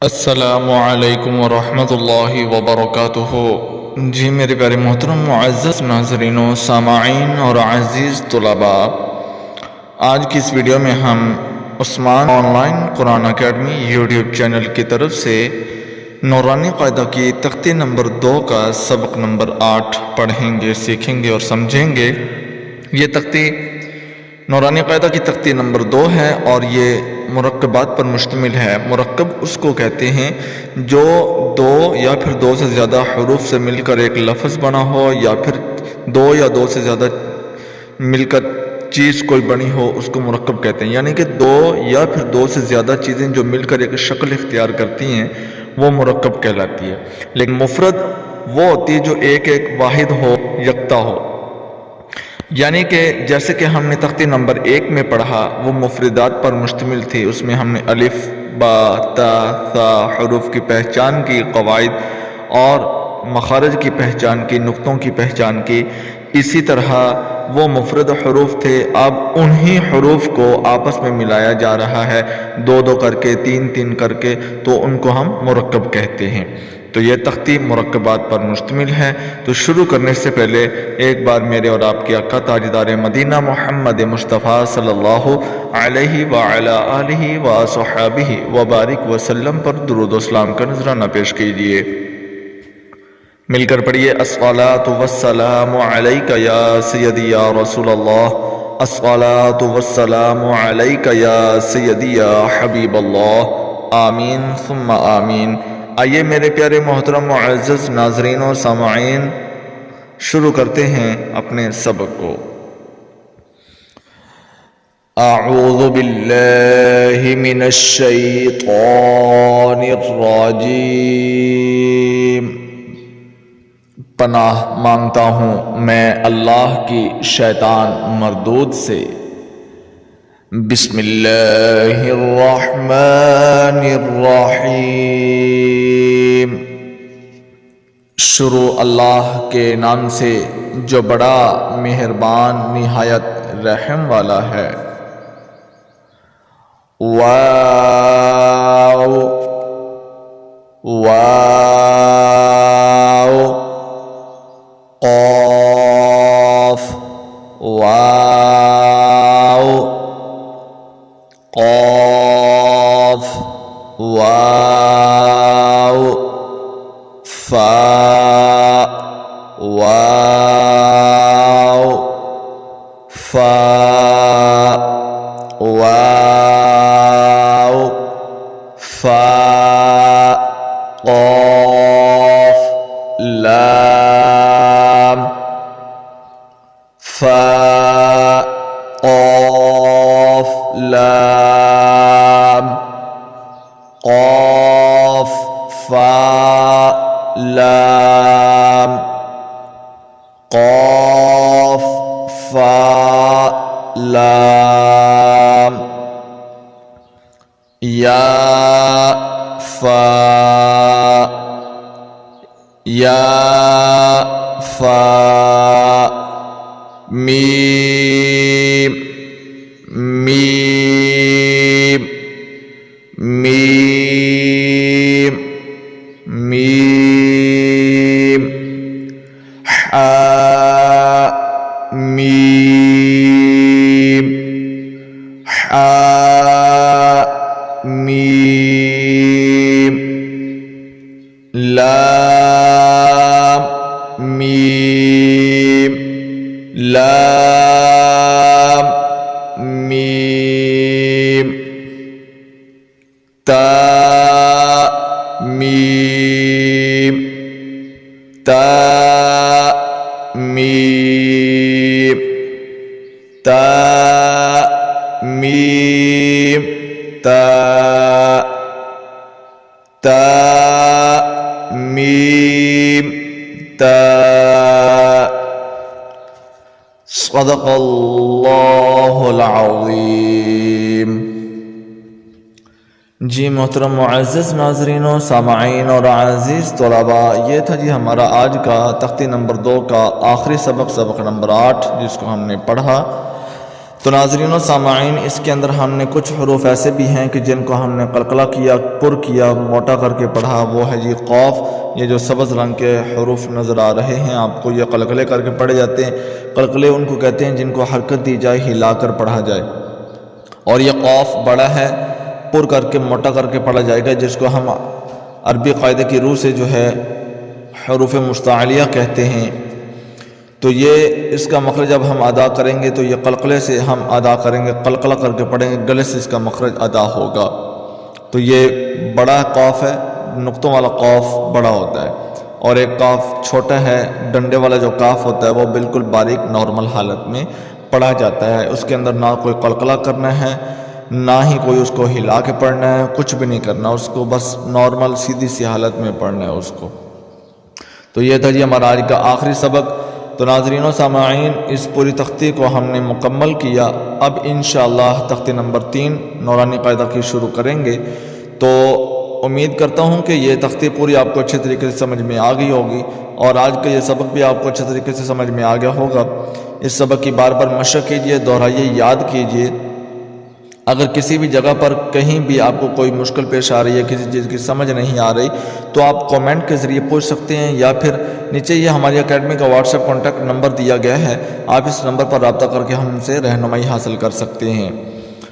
السلام علیکم ورحمۃ اللہ وبرکاتہ۔ جی میرے پیارے محترم معزز ناظرین و سامعین اور عزیز طلباء، آج کی اس ویڈیو میں ہم Usman online Quran academy YouTube channel کی طرف سے نورانی قاعدہ کی تختی نمبر 2 کا سبق نمبر 8 پڑھیں گے، سیکھیں گے اور سمجھیں گے۔ یہ تختی نورانی قاعدہ کی تختی نمبر 2 ہے اور یہ مرکبات پر مشتمل ہے۔ مرکب اس کو کہتے ہیں جو دو یا پھر دو سے زیادہ حروف سے مل کر ایک لفظ بنا ہو، یا پھر دو یا دو سے زیادہ مل کر چیز کوئی بنی ہو، اس کو مرکب کہتے ہیں۔ یعنی کہ دو یا پھر دو سے زیادہ چیزیں جو مل کر ایک شکل اختیار کرتی ہیں وہ مرکب کہلاتی ہے۔ لیکن مفرد وہ ہوتی ہے جو ایک واحد ہو، یکتا ہو۔ یعنی کہ جیسے کہ ہم نے تختی نمبر 1 میں پڑھا، وہ مفردات پر مشتمل تھی۔ اس میں ہم نے الف، با، تا، ثا حروف کی پہچان کی، قواعد اور مخارج کی پہچان کی، نقطوں کی پہچان کی۔ اسی طرح وہ مفرد حروف تھے، اب انہی حروف کو آپس میں ملایا جا رہا ہے، دو دو کر کے، تین تین کر کے، تو ان کو ہم مرکب کہتے ہیں۔ تو یہ تختی مرکبات پر مشتمل ہے۔ تو شروع کرنے سے پہلے ایک بار میرے اور آپ کے آقا تاجدار مدینہ محمد مصطفیٰ صلی اللہ علیہ وعلی آلہ وصحبہ وبارک وسلم پر درود و سلام کا نذرانہ پیش کیجئے۔ مل کر پڑھیے: الصلاۃ والسلام علیک یا سیدی یا رسول اللہ، الصلاۃ والسلام علیک یا سیدی یا حبیب اللہ، آمین ثم آمین۔ آئیے میرے پیارے محترم معزز ناظرین و سامعین، شروع کرتے ہیں اپنے سبق کو۔ اعوذ باللہ من الشیطان الرجیم، پناہ مانگتا ہوں میں اللہ کی شیطان مردود سے۔ بسم اللہ الرحمن الرحیم، شروع اللہ کے نام سے جو بڑا مہربان نہایت رحم والا ہے۔ واو واو، قاف واو قاف واو، فا واو فا واو فا، قاف لام فا قاف لام، قاف فا لام، قاف فا لام، یا فا یا فا، میم میم میم میم، حا میم حا میم، لام میم لام میم، تا میم تا میم تا میم تا تا میم تا، صدق اللہ العظیم۔ جی محترم معزز ناظرین و سامعین اور عزیز طلباء، یہ تھا جی ہمارا آج کا تختی نمبر 2 کا آخری سبق، سبق نمبر 8، جس کو ہم نے پڑھا۔ تو ناظرین و سامعین، اس کے اندر ہم نے کچھ حروف ایسے بھی ہیں کہ جن کو ہم نے قلقلہ کیا، پر کیا، موٹا کر کے پڑھا، وہ ہے جی قاف۔ یہ جو سبز رنگ کے حروف نظر آ رہے ہیں آپ کو، یہ قلقلے کر کے پڑھے جاتے ہیں۔ قلقلے ان کو کہتے ہیں جن کو حرکت دی جائے، ہلا کر پڑھا جائے۔ اور یہ قاف بڑا ہے، پر کر کے موٹا کر کے پڑھا جائے گا، جس کو ہم عربی قاعدے کی روح سے جو ہے حروف مستعلیہ کہتے ہیں۔ تو یہ اس کا مخرج جب ہم ادا کریں گے تو یہ قلقلے سے ہم ادا کریں گے، قلقلہ کر کے پڑھیں گے، گلے سے اس کا مخرج ادا ہوگا۔ تو یہ بڑا قاف ہے، نقطوں والا قاف بڑا ہوتا ہے، اور ایک قاف چھوٹا ہے، ڈنڈے والا جو قاف ہوتا ہے وہ بالکل باریک نارمل حالت میں پڑھا جاتا ہے۔ اس کے اندر نہ کوئی قلقلہ کرنا ہے، نہ ہی کوئی اس کو ہلا کے پڑھنا ہے، کچھ بھی نہیں کرنا، اس کو بس نارمل سیدھی سی حالت میں پڑھنا ہے اس کو۔ تو یہ تھا جی ہمارا آج کا آخری سبق۔ تو ناظرین و سامعین، اس پوری تختی کو ہم نے مکمل کیا۔ اب انشاءاللہ تختی نمبر 3 نورانی قاعدہ کی شروع کریں گے۔ تو امید کرتا ہوں کہ یہ تختی پوری آپ کو اچھے طریقے سے سمجھ میں آ گئی ہوگی، اور آج کا یہ سبق بھی آپ کو اچھے طریقے سے سمجھ میں آ گیا ہوگا۔ اس سبق کی بار بار مشق کیجئے، دہرائیے، یاد کیجئے۔ اگر کسی بھی جگہ پر کہیں بھی آپ کو کوئی مشکل پیش آ رہی ہے، کسی چیز کی سمجھ نہیں آ رہی، تو آپ کومنٹ کے ذریعے پوچھ سکتے ہیں، یا پھر نیچے یہ ہماری اکیڈمی کا واٹس ایپ کانٹیکٹ نمبر دیا گیا ہے، آپ اس نمبر پر رابطہ کر کے ہم سے رہنمائی حاصل کر سکتے ہیں۔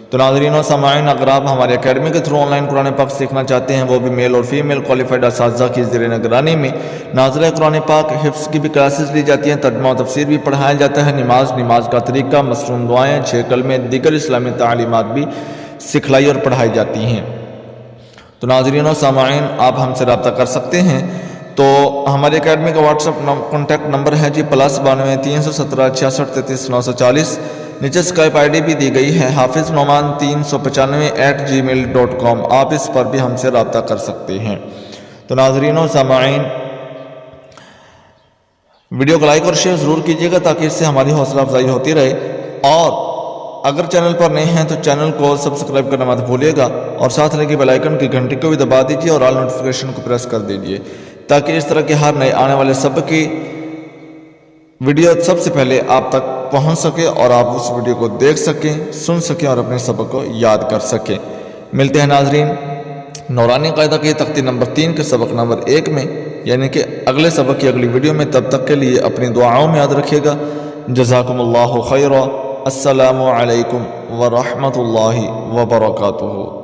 تو ناظرین و سامعین، اگر آپ ہمارے اکیڈمی کے تھرو آن لائن قرآن پاک سیکھنا چاہتے ہیں، وہ بھی میل اور فیمیل کوالیفائڈ اساتذہ کی زیر نگرانی میں، نازلہ قرآن پاک حفظ کی بھی کلاسز لی جاتی ہیں، ترجمہ و تفسیر بھی پڑھایا جاتا ہے، نماز کا طریقہ، مصنون دعائیں، 6 کلمے، دیگر اسلامی تعلیمات بھی سکھلائی اور پڑھائی جاتی ہیں۔ تو ناظرین و سامعین، آپ ہم سے رابطہ کر سکتے ہیں۔ تو ہماری اکیڈمی کا واٹس ایپ کانٹیکٹ نمبر ہے جی +92 317 66 33 940۔ نیچے اسکائپ آئی ڈی بھی دی گئی ہے، حافظ نعمان 395@gmail.com۔ آپ اس پر بھی ہم سے رابطہ کر سکتے ہیں۔ تو ناظرین و سامعین، ویڈیو کو لائک اور شیئر ضرور کیجیے گا تاکہ اس سے ہماری حوصلہ افزائی ہوتی رہے، اور اگر چینل پر نئے ہیں تو چینل کو سبسکرائب کرنا مت بھولیے گا، اور ساتھ لگے بیل آئیکن کی گھنٹی کو بھی دبا دیجیے اور آل نوٹیفیکیشن کو پریس کر دیجیے، تاکہ اس طرح کے ہر نئے آنے والے سبق کی ویڈیو سب سے پہلے آپ تک پہنچ سکے، اور آپ اس ویڈیو کو دیکھ سکیں، سن سکیں، اور اپنے سبق کو یاد کر سکیں۔ ملتے ہیں ناظرین نورانی قاعدہ کی تختی نمبر 3 کے سبق نمبر 1 میں، یعنی کہ اگلے سبق کی اگلی ویڈیو میں۔ تب تک کے لیے اپنی دعاؤں میں یاد رکھیے گا۔ جزاکم اللہ خیرا۔ السلام علیکم ورحمۃ اللہ وبرکاتہ۔